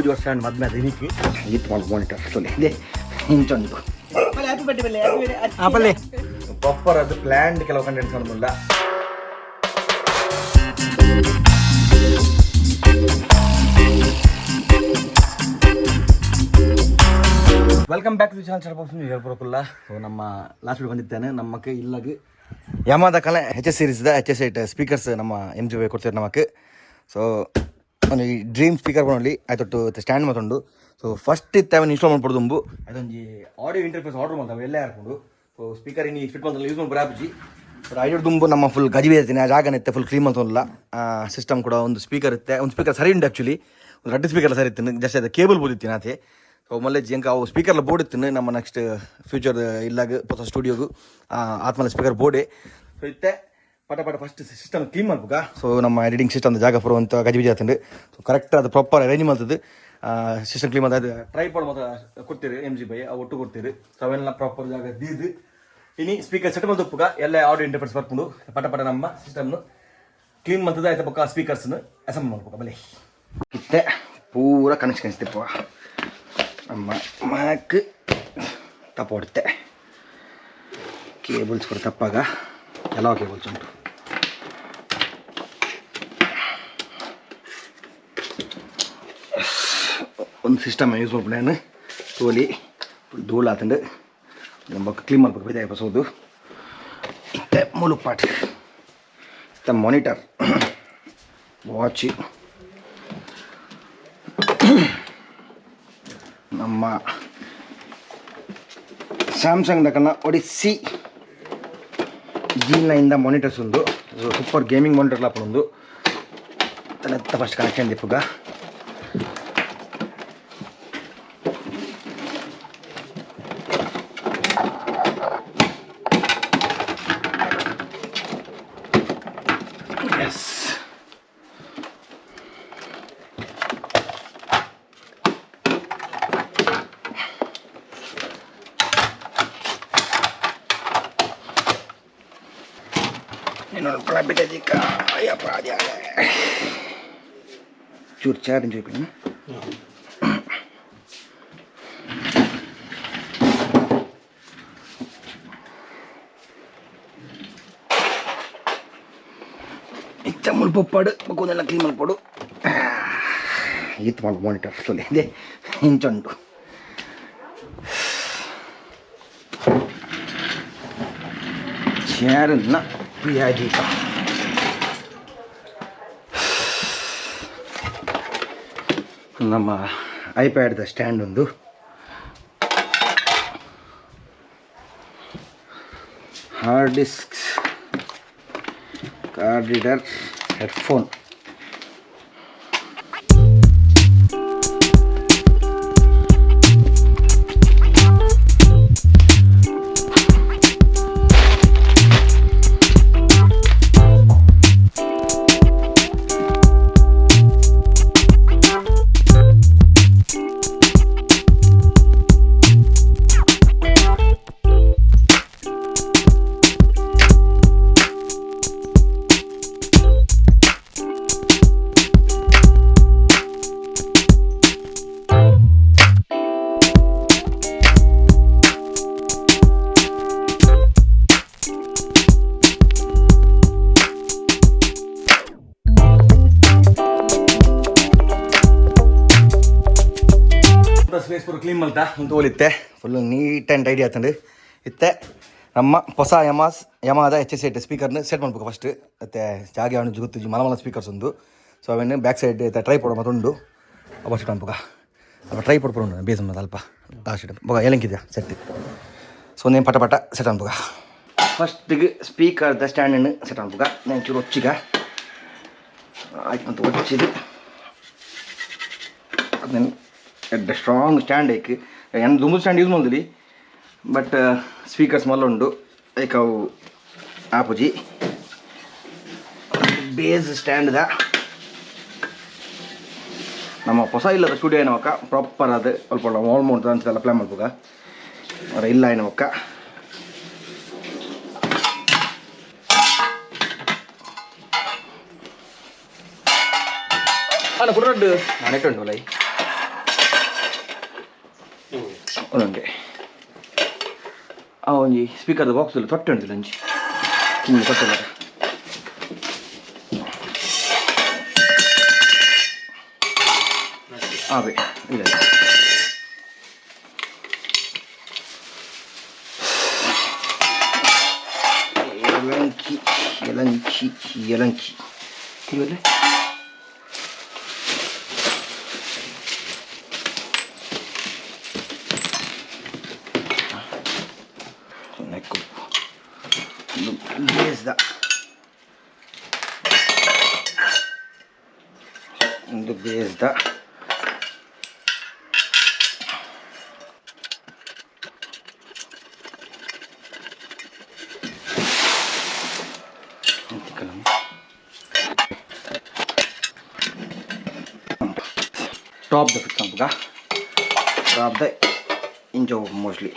2 ವರ್ಷ ಮದ್ಮೆ ದಿನಕ್ಕೆ ಇತ್ತು ಮಾಡಿ ಮಾನಿಟರ್ ಸೊಲ್ಲಿ ಇದೆ ಇಂಚೊಂದು ಪಲ್ಲೆ ಪ್ರಾಪರ್ ಅದು ಪ್ಲ್ಯಾಂಡ್ ಕೆಲವು ಕಂಟೆಂಟ್ಸ್ ಅನ್ನೋದಿಲ್ಲ. ವೆಲ್ಕಮ್ ಬ್ಯಾಕ್ ಟು ಚಾನಲ್ ಚರ್ಪೋಸ್ ನೀವು ಹೇಳ್ಕೊಡಕ್ಕಲ್ಲ. ಸೊ ನಮ್ಮ ಲಾಸ್ಟ್ ವೀಡಿಯೋ ಬಂದಿದ್ದೇನೆ ನಮ್ಮಕ್ಕೆ ಇಲ್ಲಾಗಿ ಯಮಾದ ಕಾಲ HS ಸೀರೀಸ್ದ HS8 ಸ್ಪೀಕರ್ಸ್ ನಮ್ಮ MG ಕೊಡ್ತೀವಿ ನಮ್ಮಕ್ಕೆ. ಸೊ ಒಂದು ಈ ಡ್ರೀಮ್ ಸ್ಪೀಕರ್ ಬರೋಲಿ ಆಯ್ತು ಸ್ಟ್ಯಾಂಡ್ ಮಾತೊಂಡು. ಸೊ ಫಸ್ಟ್ ಇತ್ತು ಅವನು ಇನ್ಸ್ಟಾಲ್ ಮಾಡ್ಬೋದು ದುಂಬು ಅದೊಂದು ಆಡಿಯೋ ಇಂಟರ್ಫೇಸ್ ಆರ್ಡರ್ ಮಾಡ್ತಾವೆ ಎಲ್ಲ ಹಾಕೊಂಡು. ಸೊ ಸ್ಪೀಕರ್ ಇನ್ನು ಫಿಟ್ ಮಾಡ್ತಾರೆ ಯೂಸ್ ಮಾಡಿ ಬರಾಪಿ. ಸೊ ಐಡಿಯೋ ದುಂಬು ನಮ್ಮ ಫುಲ್ ಗಜಿಬಿ ಇರ್ತೀನಿ ಆ ಜಾಗ ಇತ್ತೆ ಫುಲ್ ಕ್ಲೀನ್ ಮಾಡ್ತಲ್ಲ. ಸಿಸ್ಟಮ್ ಕೂಡ ಒಂದು ಸ್ಪೀಕರ್ ಇತ್ತೆ, ಒಂದು ಸ್ಪೀಕರ್ ಸರಿ ಉಂಟು ಆ್ಯಕ್ಚುಲಿ, ಒಂದು ರೆಡ್ ಸ್ಪೀಕರ್ ಸರಿ ಇತ್ತು ಜಸ್ಟ್ ಅದು ಕೇಬಲ್ ಬೋದಿತ್ತೀನಿ ಆತೆ. ಸೊ ಮಲ್ಲೆ ಜಿಂಕ ಅವು ಸ್ಪೀಕರ್ಲ ಬೋರ್ಡ್ ಇತ್ತು ನಮ್ಮ ನೆಕ್ಸ್ಟ್ ಫ್ಯೂಚರ್ ಇಲ್ಲಾಗ ಹೊಸ ಸ್ಟುಡಿಯೋಗು ಆತ್ಮಲ್ಲ ಸ್ಪೀಕರ್ ಬೋರ್ಡೇ. ಸೊ ಇತ್ತೆ ಪಟ ಫಸ್ಟ್ ಸಿಸ್ಟಮ್ ಕ್ಲೀನ್ ಮಾಡ್ಬೇಕಾ. ಸೊ ನಮ್ಮ ಎಡಿಟಿಂಗ್ ಸಿಸ್ಟಮ್ ಜಾಗ ಪುರ ಅಂತ ಗಜಿಬಿಜಿ ಆತಂಡು. ಸೊ ಕರೆಕ್ಟ್ ಅದು ಪ್ರಾಪರ್ ಅರೇಂಜ್ ಮಾಡ್ತದೆ ಸಿಸ್ಟಮ್ ಕ್ಲೀನ್ ಮಾಡ್ತಾ ಅದು ಟ್ರೈಪಾಡ್ ಮಾತ್ರ ಕೊಡ್ತೀರಿ MG ಒಟ್ಟು ಕೊಡ್ತೀರಿ. ಸೊ ಅವೆಲ್ಲ ಪ್ರಾಪರ್ ಜಾಗ ದೀದು ಇನಿ ಸ್ಪೀಕರ್ ಸೆಟ್ ಮಾಡಿ ಉಪ್ಪುಗ ಎಲ್ಲ ಆಡಿಯೋ ಇಂಟರ್ಫೇಸ್ ಬರ್ಕೊಂಡು ಪಟ ನಮ್ಮ ಸಿಸ್ಟಮ್ನು ಕ್ಲೀನ್ ಮಾಡ್ತದೆ ಆಯ್ತು ಪಕ್ಕ ಸ್ಪೀಕರ್ಸ್ನು ಅಸೆಂಬಲ್ ಮಾಡ್ಬೇಕು. ಬಲೆ ಇತ್ತೆ ಪೂರ ಕನೆಕ್ಷನ್ ಇಸ್ತಿಪ್ಪ ನಮ್ಮ ಮ್ಯಾಕ್ ತಪ್ಪ ಹೊಡುತ್ತೆ ಕೇಬಲ್ಸ್ ಕೂಡ ತಪ್ಪಾಗ ಎಲ್ಲ ಕೇಬಲ್ಸ್ ಉಂಟು. ಒಂದು ಸಿಸ್ಟಮ್ ಯೂಸ್ ಮಾಡ್ಬಿಡೇನು ತೋಲಿ ಧೂಳು ಆತಂಡು ನಮ್ಮ ಕ್ಲೀನ್ ಮಾಡ್ಬೇಕು ಬಿದ್ದಾಯ ಬಸೋದು. ಇತ್ತೆ ಮೂಲು ಪಾಟ್ ಇತ್ತ ಮಾನಿಟರ್ ವಾಚ್ ನಮ್ಮ ಸ್ಯಾಮ್ಸಂಗ್ ದಕ್ಕನ್ನ ಒಡಿಸಿ G9 ಮಾನಿಟರ್ಸ್ ಒಂದು ಸೂಪರ್ ಗೇಮಿಂಗ್ ಮಾನಿಟರ್ ಲಾಪ ಒಂದು ತಲೆತ್ತ ಫಸ್ಟ್ ಕನೆಕ್ಷನ್ ದಿಪ್ಪುಗ. ಎಸ್ ಚೂರು ಚಾರ್ ಎಂಜಾಯ್ பண்ணி ಇತ್ತ ಮುಲ್ಪೊಪ್ಪಾಡು ಮಕ್ಕೊಂದೆಲ್ಲ ಕ್ಲೀನ್ ಮಾಡ್ಕೊಡು ಇತ್ತು ಮಾಡಿ ಮಾನಿಟರ್ ಸೊಲ್ಲಿ ಇದೆ ಇಂಚುಂಟು. ಚಾರನ್ನ ಪ್ರಿಯಾಗೀತ ನಮ್ಮ ಐಪ್ಯಾಡ್ದ ಸ್ಟ್ಯಾಂಡ್ ಒಂದು hard disk card reader headphone space ಪೂರ ಕ್ಲೀನ್ ಮಲ್ತಾ ಇಂತ ಹೋಲಿತ್ತೆ ಫುಲ್ ನೀಟ್ ಆ್ಯಂಡ್ ಟೈಡಿ ಆತಂಡು. ಇತ್ತೆ ನಮ್ಮ ಹೊಸ ಯಮಾದ HS8 ಸ್ಪೀಕರ್ನ ಸೆಟ್ ಮಾಡ್ಬೇಕು ಫಸ್ಟ್. ಮತ್ತು ಜಾಗ ಅವನು ಗೊತ್ತು ಮಲಮಲ ಸ್ಪೀಕರ್ಸ್ ಒಂದು. ಸೊ ಅವೇನು ಬ್ಯಾಕ್ ಸೈಡ್ ಟ್ರೈ ಪೊಡ ಮತ್ತೊಂಡು ಅವ ಸೆಟ್ ಮಾಡ್ಬೇಕ ಅವ ಟ್ರೈ ಪೊಡ ಪಡ ಬೇಸ್ ಅನ್ನೋದು ಅಲ್ಪ ಲಾಸ್ಟ್ ಬೊಗ ಏಲಂಕಿದ್ಯಾ ಸೆಟ್. ಸೊ ನೇನು ಪಟ ಸೆಟ್ ಮಾಡ್ಬೇಕ. ಫಸ್ಟಿಗೆ ಸ್ಪೀಕರ್ದ ಸ್ಟ್ಯಾಂಡನ್ನು ಸೆಟ್ ಮಾಡ್ಬೇಕ. ನಾನು ಚೂರು ಒಚ್ಚಿಗ ಆಯ್ತು ಅಂತ ಒಚ್ಚಿದು ಅದನ್ನು ಎಡ್ಡ ಸ್ಟ್ರಾಂಗ್ ಸ್ಟ್ಯಾಂಡ್ ಐಕ್ ಏನು ದುಂಬು ಸ್ಟ್ಯಾಂಡ್ ಯೂಸ್ ಮಾಡಿದ್ರಿ. ಬಟ್ ಸ್ಪೀಕರ್ಸ್ ಮಲ್ಲ ಉಂಡು ಐಕ್ ಅವು ಆಪುಜಿ ಬೇಸ್ ಸ್ಟ್ಯಾಂಡ್ದ ನಮ್ಮ ಹೊಸ ಇಲ್ಲದ ಸ್ಟುಡಿಯೋ ಏನವಕ್ಕ ಪ್ರಾಪರ್ ಅದು ಸ್ವಲ್ಪ ವಾಲ್ ಮೌಂಟ್ ಅಂತೆಲ್ಲ ಪ್ಲಾನ್ ಮಾಡ್ಬೇಕ ಅವರ ಇಲ್ಲ ಏನವಕ್ಕ. ಅಲ್ಲ ಕುಡ್ರಡ್ಡು ನಾನು ಇಟ್ಟುಂಟು ಲೈ ಒಂದೊಂದೇ ಒಂಜಿ ಸ್ಪೀಕರ್ದ ಬಾಕ್ಸ್ ಇಲ್ಲ ತೊಟ್ಟೆ ಉಂಟಿಲ್ಲ ಒಂಜಿ ಹಿಂಗೆ ತೊಟ್ಟೆ ಅವೇ ಇಲ್ಲ ಯಲಂಕಿ ಇವೆಲ್ಲ ಒಂದು ಬೇಸ್ದ ಟಾಪ್ ದ ಫಿಟ್ ಸಂಪುಗ ಟಾಪ್ ದ ಇಂಜೋ ಮೋಸ್ಟ್ಲಿ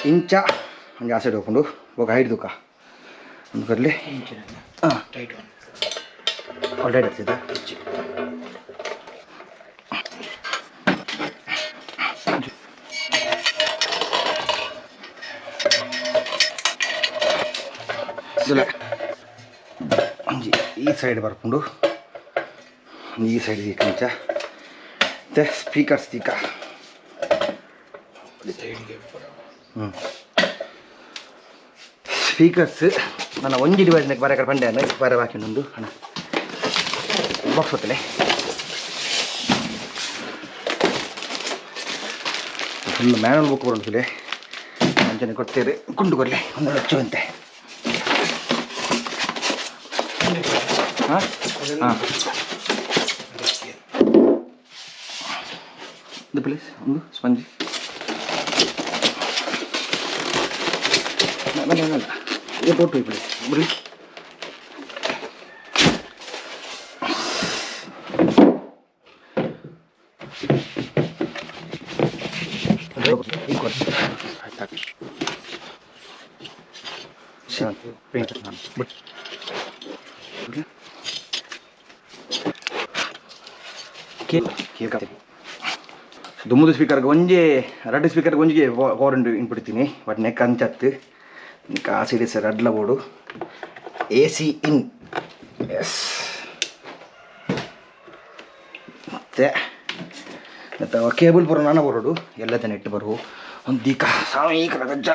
ಇಂಚ ಹಂಗೆ ಆ ಸೈಡ್ ಹೋಗ್ಕೊಂಡು ಹೋಗಿ ಹೈಟ್ ದುಃಖ ಅಂದ್ಕರ್ಲಿ ಹಾಂ ಆಲ್ರೆಡಿ ಆಗ್ತಿದ್ದ ಈ ಸೈಡ್ ಬರ್ಕೊಂಡು ಈ ಸೈಡ್ ಕಂಚ ಮತ್ತೆ ಸ್ಪೀಕರ್ಸ್ ತೀಕ ಸ್ಪೀಕರ್ಸ್ ನನ್ನ ಒಂಜಿ ಡಿವೈಸ್ನಾಗ ಬರ ಕಡೆ ಪಂಡೆ ಬರ ಹಾಕಿಂಡು ಹಣ ಬಾಕ್ಸ್ ಹೊತ್ತಲೆ ಫುಲ್ ಮ್ಯಾನುವಲ್ ಬುಕ್ ಬರೋದಿಲ್ಲ ಅಂಚನೆ ಕೊಡ್ತೇವೆ ಕುಂಡು ಕೊಡಲಿ ಒಂದು ಲಕ್ಷ ಅಂತೆ ಹಾಂ ಹಾಂ ಇದು ಪ್ಲೀಸ್ ಒಂದು ಸ್ಪಂಜಿ ಇದು ಕೊಟ್ಟು ಪ್ಲೀಸ್ ಬರೀ ದುಮ್ಮದು ಸ್ಪೀಕರ್ಗೆ ಒಂಜಿ ರೆಡ್ ಸ್ಪೀಕರ್ಗೆ ಒಂಜಿಗೆ ವಾರಂಟಿ ಇನ್ಬಿಡ್ತೀನಿ ಬಟ್ ನೆಕ್ ಅಂಚತ್ತು ನೆಕ್ ಆ ಸೈಡ್ ಸರ್ ಅಡ್ಲ ಬೋರ್ಡು AC ಇನ್ ಎಸ್ ಮತ್ತೆ ಮತ್ತು ಕೇಬಲ್ ಬರೋ ನಾನು ಬರೋಡು ಎಲ್ಲದ ನೆಟ್ ಬರೋ ಒಂದು ದೀಕ ಸಾಮೀಕರ ಗಜ್ಜ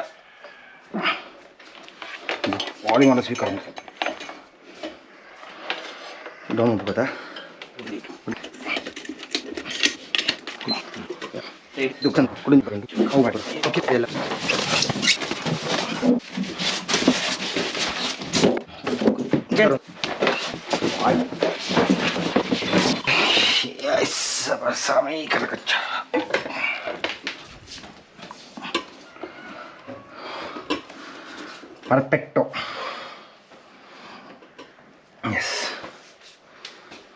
ವಾಲಿಂಗ್ ಆನ್ ಸ್ಪೀಕರ್ ಡೌನ್ ಮಾಡ್ಬೋದಾ ದುಕಾನ್ ಕುಡಿದು ಬರೋದು ಅವು ಮಾಡಿ ಓಕೆ ಎಲ್ಲ ಸಮೀಕರ ಕಚ್ಚ ಪರ್ಫೆಕ್ಟೋ ಎಸ್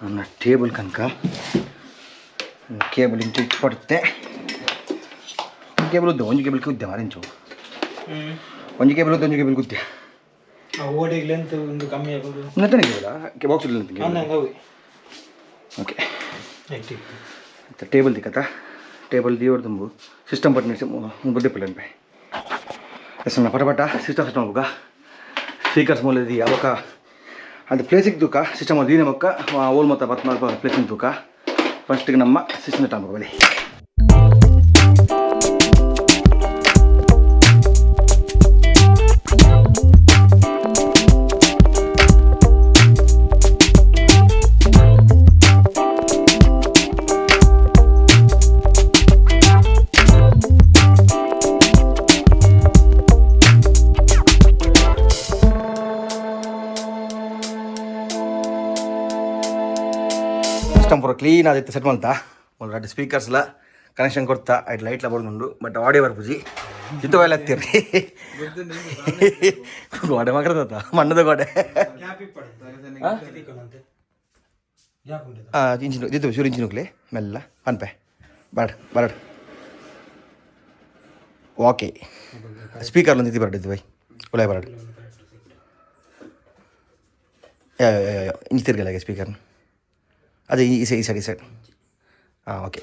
ನನ್ನ ಟೇಬಲ್ ಕನಕ ಕೇಬಲ್ ಇಂಚು ಇಟ್ಕೊಡುತ್ತೆ ಕೇಬಲ್ ಉದ್ದ ಒಂಜಿ ಕೇಬಲ್ ಉದ್ದೆ ಮಾರಿಂಚು ಒಂಜಿ ಕೇಬಲ್ ಉದ್ದ ಒಂಜಿ ಕೇಬಲ್ ಉದ್ದೆ ಓಡಿಗೆ ಲೆಂತ್ ಒಂದು ಕಮ್ಮಿ ಆಗೋದು ಇನ್ನೊಂದು cable box length okay table ದಿಕ್ಕತ್ತ ಟೇಬಲ್ ದಿಯೋರ್ ತುಂಬು ಸಿಸ್ಟಮ್ ಪಟ್ಟಿ ಬುದ್ಧಿ ಪಲ್ಲೆ ಪೈ ಎಸ್ ನನ್ನ ಪಟಪಟ ಸಿಸ್ಟಮ್ ಸಿಸ್ಟಮ್ ಹೋಗ ಸ್ಪೀಕರ್ಸ್ ಮೂಲ ಅವಕ್ಕ ಅದು ಪ್ಲೇಸಿಗೆ ತೂಕ ಸಿಸ್ಟಮ್ ಅದು ದೀನ ಮೊಕ್ಕ ಓಲ್ ಮೊತ್ತ ಬತ್ ಮಾಡ್ಕೊ ಪ್ಲೇಸಿನ ತೂಕ ಫಸ್ಟಿಗೆ ನಮ್ಮ ಸಿಸ್ಟಮ್ ಟಾಂಬ ಬಲಿ ಸಿಸ್ಟಮ್ ಪೂರ ಕ್ಲೀನ್ ಆದಿತ್ತು ಸೆಟ್ ಮಾಡ್ತಾ ಒಂದು ಎರಡು ಸ್ಪೀಕರ್ಸ್ಲ ಕನೆಕ್ಷನ್ ಕೊಡ್ತಾ ಐದು ಲೈಟ್ಲ ಬರ್ದುಂಡು ಬಟ್ ಆಡಿಯೋ ಬರ್ಪುಜಿ ಇತ್ತು ಎಲ್ಲ ಹತ್ತಿರ್ರಿ ಗೋಡೆ ಮಗರದ ಮಣ್ಣದ ಗೋಡೆ ಇಂಚಿನ ಇದು ಚೂರು ಇಂಚಿನ ಹೋಗ್ಲಿ ಮೆಲ್ಲ ಪನ್ಪೆ ಬರಡ್ ಓಕೆ ಸ್ಪೀಕರ್ ಒಂದು ಬರಡಿದ್ದು ಬೈ ಒಳ್ಳೆ ಬರಡು ಇಂಚು ತಿರ್ಗಲಾಗೆ ಸ್ಪೀಕರ್ ಅದೇ ಈ ಸೈಡ್ ಹಾಂ ಓಕೆ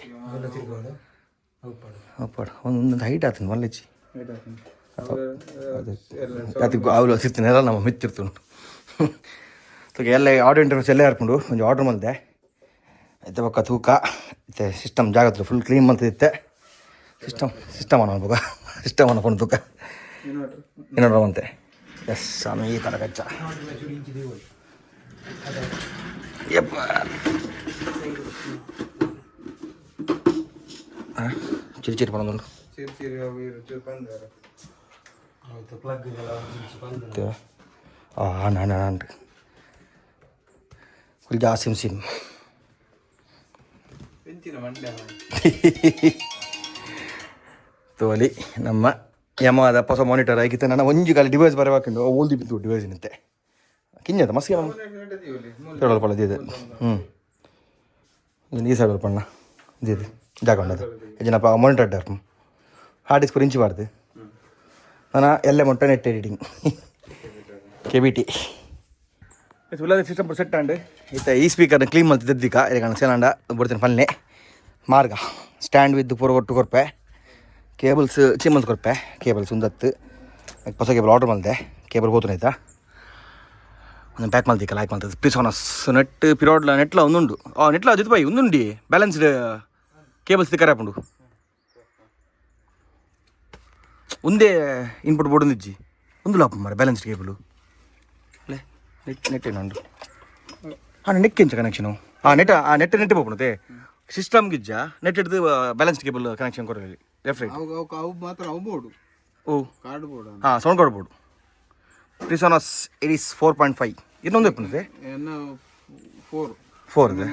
ಉಪ್ಪಾಡು ಒಂದು ಹೈಟ್ ಆಗ್ತೀನಿ ಮಲ್ಲಿಚ್ಚಿ ಅದಕ್ಕೆ ಅವಳು ಸಿಗ್ತೀನಿ ಎಲ್ಲ ನಮ್ಮ ಮಿತ್ತಿರ್ತುಂಟು ಎಲ್ಲ ಆರ್ಡರ್ ಇಂಟರ್ವ್ಯೂಸ್ ಎಲ್ಲ ಇರ್ಕೊಂಡು ಒಂದು ಆರ್ಡ್ರ್ ಮಾಡಿದೆ ಐತೆ ಪಕ್ಕ ತೂಕ ಐತೆ ಸಿಸ್ಟಮ್ ಜಾಗತ್ತು ಫುಲ್ ಕ್ಲೀನ್ ಮಾಡ್ತಿದ್ದೆ ಸಿಸ್ಟಮ್ ಅನ್ಬೋಗ ಸಿಸ್ಟಮ್ ಅನ್ಕೊಂಡು ತೂಕ ಇನ್ನೊಂದು ಅಂತೆ ಎಸ್ ಸ್ವಾಮಿ ಈ ಥರ ಕಚ್ಚ ಯಪ್ಪ ಚಿರಿ ಪಡೋದು ನಾನು ಫುಲ್ ಸಿಮ್ ತೋಲಿ ನಮ್ಮ ಯಮದ ಹೊಸ ಮಾನಿಟರ್ ಆಗಿತ್ತು ನನ್ನ ಒಂಜಿ ಕಾಲ ಡಿವೈಸ್ ಬರಬೇಕಂಡು ಓಲ್ದಿ ಬಿತ್ತು ಡಿವೈಸ್ ನಿಂತೆ ಕಿಂಜದ ಮಸ್ಗೆ ಪಳ್ಳ ಇದೆ ಈ ಸೈಡ್ ಪಣ್ಣ ಇದು ಜಾಗೊಂಡದು ಜನಪ್ಪ ಮಾನಿಟರ್ ಡಾರ್ಪು ಹಾರ್ಡ್ ಡಿಸ್ಕ್ ಇಂಚು ಬಾರ್ದು ನಾನು ಎಲ್ಲ ಮೊಟ್ಟ ನೆಟ್ ಎಡಿಟಿಂಗ್ KBT ಉಳ್ಳಾದ ಸಿಸ್ಟಮ್ ಸೆಟ್ ಆಂಡ್ ಇತ್ತ ಈ ಸ್ಪೀಕರ್ನ ಕ್ಲೀನ್ ಮಾಡ್ತಿದ್ದಿಕ್ಕ ಇದಕ್ಕೆ ಸೇನಾಂಡ ಬಿಡ್ತೀನಿ ಪಲ್ಲೆ ಮಾರ್ಗ ಸ್ಟ್ಯಾಂಡ್ ವಿದ್ದು ಪೂರ ಒಟ್ಟು ಕೊರ್ಪೆ ಕೇಬಲ್ಸ್ ಚಿಮ್ಮಂದು ಕೊರ್ಪೆ ಕೇಬಲ್ಸ್ ಒಂದತ್ತು ಹೊಸ ಕೇಬಲ್ ಆರ್ಡರ್ ಮಾಡಿದೆ ಕೇಬಲ್ ಹೋತು ಆಯ್ತಾ ಒಂದು ಪ್ಯಾಕ್ ಮಾಡ್ದಿಕ್ಕ ಲೈಕ್ ಮಾಡ್ತದೆ ಪಿಸೋನಸ್ ನೆಟ್ ಪಿರಿಯೋಡ್ಲ ನೆಟ್ಲ ಒಂದುಂಡು ನೆಟ್ಲ ಅದಿತ್ತು ಬೈ ಒಂದುಂಡಿ ಬ್ಯಾಲೆನ್ಸ್ಡ್ ಕೇಬಲ್ಸ್ ಕರೆ ಹಾಕೊಂಡು ಒಂದೇ ಇನ್ಪುಟ್ ಬೋರ್ಡ್ ಒಂದಿಜ್ಜಿ ಒಂದು ಲಾಪ್ ಮಾರ ಬ್ಯಾಲೆನ್ಸ್ಡ್ ಕೇಬಲು ಅಲ್ಲೇ ನೆಟ್ ಏನುಂಡು ನೆಕ್ಕೆಂಚ ಕನೆಕ್ಷನು ನೆಟ್ ಹೋಗ್ಬಿಡುತ್ತೆ ಸಿಸ್ಟಮ್ ಗಿಜ್ಜ ನೆಟ್ ಹಿಡಿದು ಬ್ಯಾಲೆನ್ಸ್ಡ್ ಕೇಬಲ್ ಕನೆಕ್ಷನ್ ಕೊಡಲಿ ಲೆಫ್ಟ್ ರೈಟ್ ಮಾತ್ರ ಅವು board card board sound card board ಪಿಸೋನಸ್ ಇಟ್ ಈಸ್ 4.5 ಇನ್ನೊಂದು ಎಪ್ಪುತ್ತೆ 4 ಇದೆ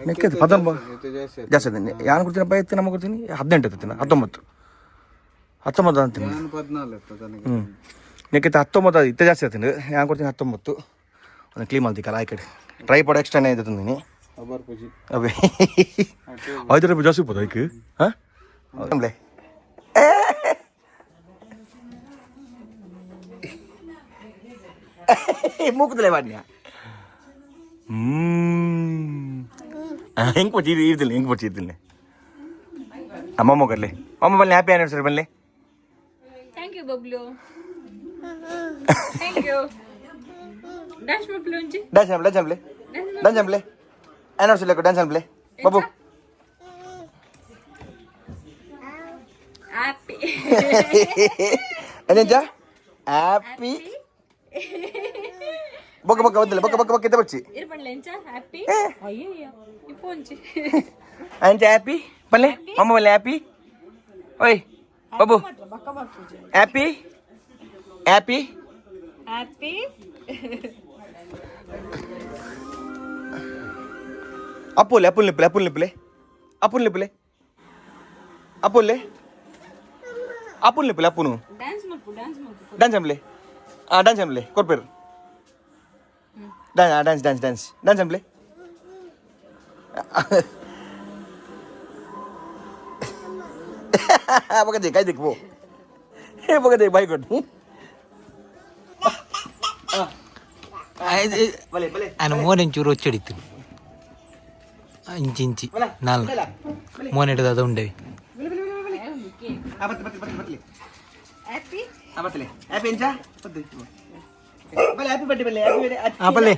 ನೆಕ್ಕೆತ್ತು 19 ಜಾಸ್ತಿ ಅದೇ ಯಾರು ಕೊಡ್ತೀನಿ ಬೈ ಎತ್ತಿ ನಮಗೆ ಕೊಡ್ತೀನಿ 18 ಎತ್ತೀನಿ 19 ಅಂತೀನಿ ನೆಕ್ಕೆತ್ತು 19 ಇತ್ತೆ ಜಾಸ್ತಿ ಆಯ್ತೀನಿ ಯಾರು ಕೊಡ್ತೀನಿ 19 ಒಂದು ಕ್ಲೀನ್ ಮಾಡ್ದಿಕ್ಕಲ್ಲ ಆ ಕಡೆ ಟ್ರೈ ಪಾಡ್ ಎಕ್ಸ್ಟ್ರಾನೇ ಇದೆ ತಂದಿನಿ ಅದೇ 5 ರೂಪಾಯಿ ಜಾಸ್ತಿ ಹೋಗ್ಬೋದು ಐಕ್ ಹಾಂ ಆಮೇಲೆ ಮೂಕದಲ್ಲೇ ಬಾಡ್ನ್ಯಾ ಹೆಂಗೆ ಪಚ್ಚಿ ಇರ್ತಿಲ್ಲ ಹೆಂಗೆ ಪಚ್ಚಿ ಇರ್ತಿಲ್ಲ ಅಮ್ಮಮ್ಮ ಕರ್ಲಿ ಅಮ್ಮ ಬಲ್ಲಿ ಹ್ಯಾಪಿ ಆನಿವರ್ಸರಿ ಬಲ್ಲಿ thank you Bablu thank you dance ಮಾಡ್ಲಿ ಒಂಚಿ ಡ್ಯಾನ್ಸ್ ಆನ್ಬ್ಲೆ ಆನಿವರ್ಸರಿ ಲೆಕ್ಕ ಡ್ಯಾನ್ಸ್ ಆನ್ಬ್ಲೆ ಬಾಬು ಹ್ಯಾಪಿ ಏನಂಜ ಹ್ಯಾಪಿ ಬೊಕ್ಕ ಎತ್ತ ಬಚ್ಚಿ ಇರ್ಬಣ್ಣ ಎಂಚ ಹ್ಯಾಪಿ ಅಯ್ಯಯ್ಯ ಇಪ್ಪು ಒಂಚಿ ಅಂಚ ಹ್ಯಾಪಿ ಬಲ್ಲೆ ಅಮ್ಮ ಬಲ್ಲೆ ಹ್ಯಾಪಿ ಓಯ್ ಬಾಬು ಹ್ಯಾಪಿ ಹ್ಯಾಪಿ ಹ್ಯಾಪಿ ಅಪ್ಪುಲ್ಲೆ ಅಪ್ಪುಲ್ಲೆ ಅಪ್ಪುನು ಡ್ಯಾನ್ಸ್ ಮಾಡ್ಕು ಡ್ಯಾನ್ಸ್ ಆಂಬ್ಲೆ ಕೊರ್ಪೇರು ಡ್ಯಾನ್ಸ್ ಆಂಬ್ಲೆ ಬಗದೆ ಕೈ ದಿಕ್ಕು ಬಗದೆ ಬಾಯ್ ಕೊಟ್ಟು ఆయన మోనెంచూరు వచ్చాడిತ್ತು ఇంచి 4 మోనెడు అది ఉండేవి ಹ್ಯಾಪಿ ಹ್ಯಾಪಿ ಎಂಚ ಹ್ಯಾಪಿ ಬರ್ಡೇ ಆಪಲೆ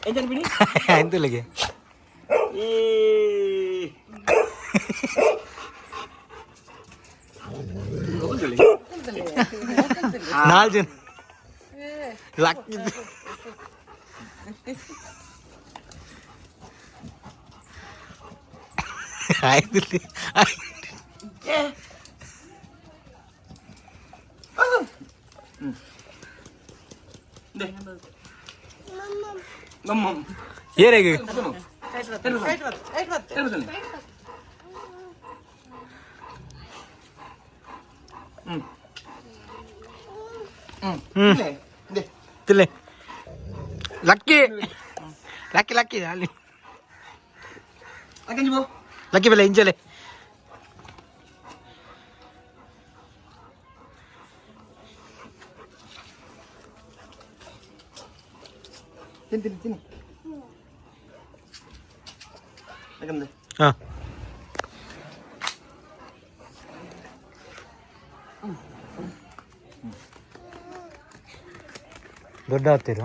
ಎಂಚ ಬಿಡಿ ಎಂತಲಗೆ ನಾಲ್ಕು ಜನ ಲಕ್ಕಿ ಆಯ್ತು ಏನಾಗಿ ತಿಲ್ಲೆ ಲಕ್ಕಿ ಲಕ್ಕಿ ಲಕ್ಕಿ ಅಲ್ಲಿ ಅಕ್ಕಂಜಿ ಬೋ ಲಕ್ಕಿ ಬೆಲೆ ಇಂಜಲೆ ತಿನ್ನಿ ಯಾಕಂದ್ರೆ ಹಾಂ ದೊಡ್ಡ ಹತ್ತಿರ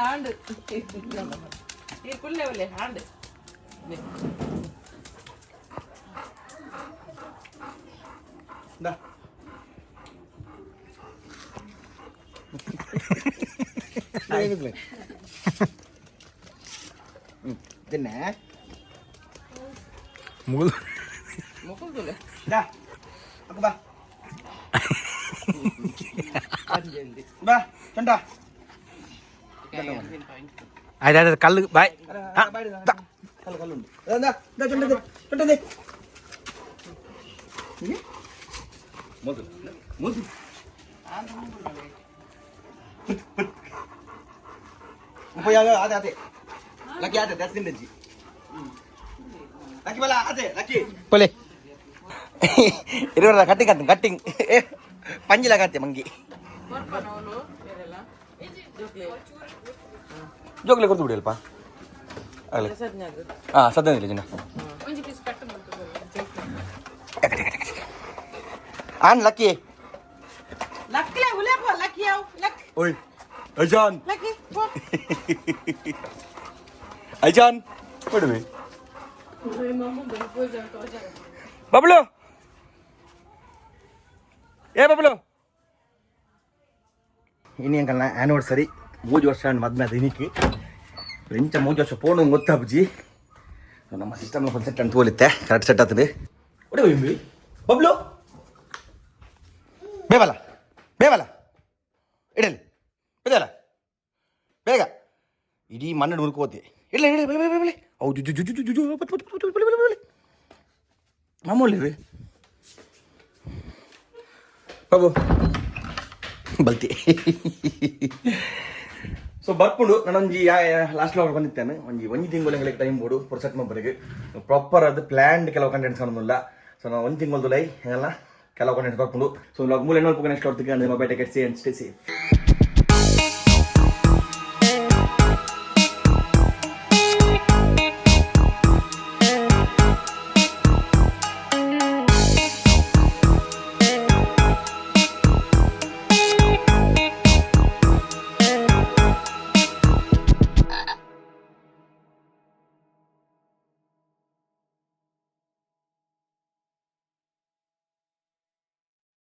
ಆಂಡ್ ಈ ಕುಲ್ಲೆ ಒಳ್ಳೆ ಆಂಡ್ Da. ತಿನ್ನೆ ಮುಗಿದು Mukul ತುಲೆ Da. Aku ba. Ba, ಚಂಡ. ಆಯ್ತು ಕಲ್ಲು ಬಾಯ್ ಕಲ್ಲುಂಟು. ಚಂಡದೆ. ಮೊದಲು. ಅದೇ ಲಕ್ಕಿ ಅದೇ ದಸ್ ತಿಂದಜ್ಜಿ ಲಕ್ಕಿ ಬಲ ಅದೇ ಲಕ್ಕಿ ಪೊಲೆ ಇರುವಲ್ಲ ಕಟ್ಟಿಂಗ್ ಪಂಜಿಲ ಕತ್ತೆ ಮಂಗಿ ಬರ್ಪನವಳು ಬೇರೆಲ್ಲ ಜೋಕ್ಲೆ ಜೋಗ್ಲೆ ಕೊಡ್ತು ಬಿಡಿ ಅಲ್ಪ ಆಗಲಿ ಸದ್ನಾಗ ಹಾಂ ಸದ್ದಿಲ್ಲ ಜನ ಒಂಜಿ ಪೀಸ್ ಕಟ್ ಮಾಡ್ತಾರೆ ಆನ್ ಲಕ್ಕಿ ಲಕ್ಲೆ ಉಲೇಪ ಲಕ್ಕಿ ಯಾವ ಲಕ್ ಓಯ್ ಅಜಾನ್ ಲಕ್ಕಿ ಪೋ ಅಜಾನ್ ಕೊಡುವೆ ಬಬ್ಲು ಬಬ್ಲು ಇನಿ ಅಂಕಲ್ನ ಆ್ಯನಿವರ್ಸರಿ 3 ವರ್ಷ ಮದ್ಮೆ ಅದು ಇನಿಕ್ಕೆ ಇಂಚ 3 ವರ್ಷ ಪೋಣು ಗೊತ್ತಾಬುಜಿ ನಮ್ಮ ಸಿಸ್ಟಮ್ ಒಂದು ಸೆಟ್ ಅಂತ ತೋಲಿತ್ತೆ ಕರೆಕ್ಟ್ ಸೆಟ್ ಆಗ್ತದೆ ಒಡೆ ಹೋಗಿ ಬಬ್ಲು ಬೇವಲ್ಲ ಇಡಲಿ ಬೇದಲ್ಲ ಬೇಗ ಇಡೀ ಮಣ್ಣು ಮುರ್ಕೋತಿ ಇಡಲಿ ಬೆಳೆ ಅವು ಜುಜು ಮಾಮೂಲಿ ರೀ ಬಾಬು ಬಲ್ತಿ ಸೊ ಬರ್ಕೊಂಡು ನಾನೊಂಜಿ ಲಾಸ್ಟ್ ಅವ್ರು ಬಂದಿತ್ತೇನೆ ಒಂಜಿ ತಿಂಗಳಿಗೆ ಟೈಮ್ ಬೋಡು ಪ್ರೊಸೆಕ್ಟ್ ಮಬ್ಬರಿಗೆ ಪ್ರಾಪರ್ ಅದು ಪ್ಲ್ಯಾಂಡ್ ಕೆಲವು ಕಂಟೆಂಟ್ಸ್ ಕಾಣೋದಿಲ್ಲ ಸೊ ನಾವು ಒಂದು ತಿಂಗಳು ಲೈ ಎಲ್ಲ ಕೆಲವು ಕಂಟೆಂಟ್ಸ್ ಬರ್ಕೊಂಡು ಸೊ ಮೂಲೆ ನೋಡ್ಬೇಕು ನೆಕ್ಸ್ಟ್ ಹೊರ್ತಿಗೆ ಅಂದರೆ mobile tickets and stay safe